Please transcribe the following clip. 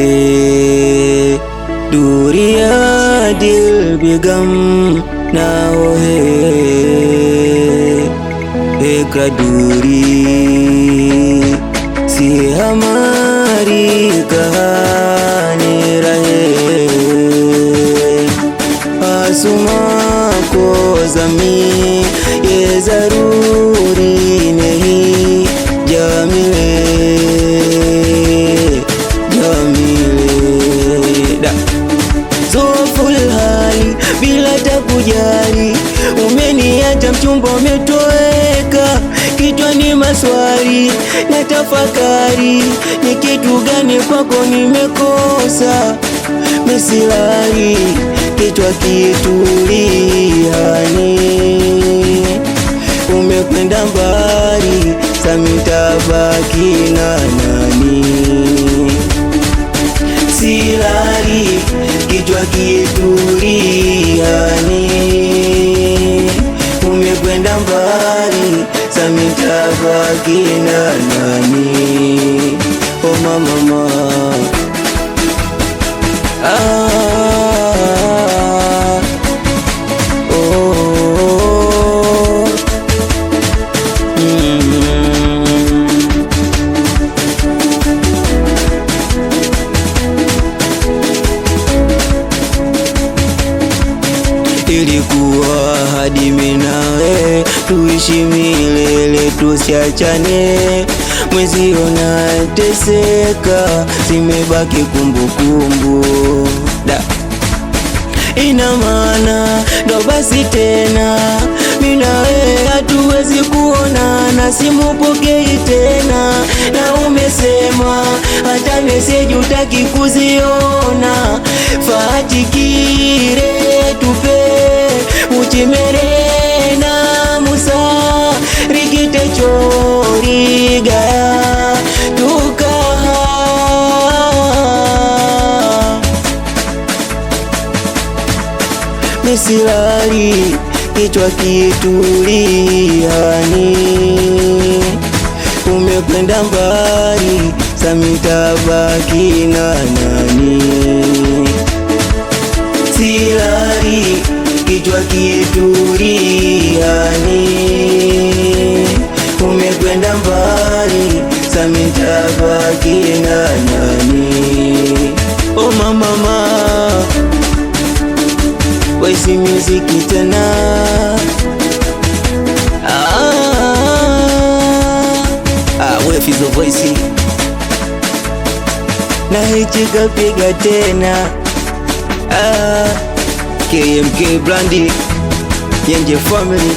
Pasaye duriya dil bigam na hohe ekra duri si hamari kahani rahe asuma ko zami ye zaruri nahi jamile Zoful hali bila takujali, umeniacha mchumba umetoweka, kichwani maswali na tafakari, ni kitu gani kwako nimekosa? Mesilali kichwa kituliani, umekwenda mbali, samitabaki na nani? Silali kichwa kituliani, umekwenda mbali, samitabaki na nani? Oh mama, ilikuwa hadi mimi nawe tuishi milele tusiachane, mwezi unateseka, zimebaki kumbukumbu. Ina maana ndo basi tena mimi nawe hatuwezi kuonana, simupokei tena, na umesema hata message utaki kuziona. Fatikire tupe uchimere na musa rikite chori gaya tukaha mesilali kichwa kituliani, umekwenda mbali, samitabaki na nani? Silali kichwa kituliani, umekwenda mbali, samitabaki na nani? Oh mama, Voice music tena. We Fizo Voice na hichi kapiga tena. KMK Brandi Yenje Family.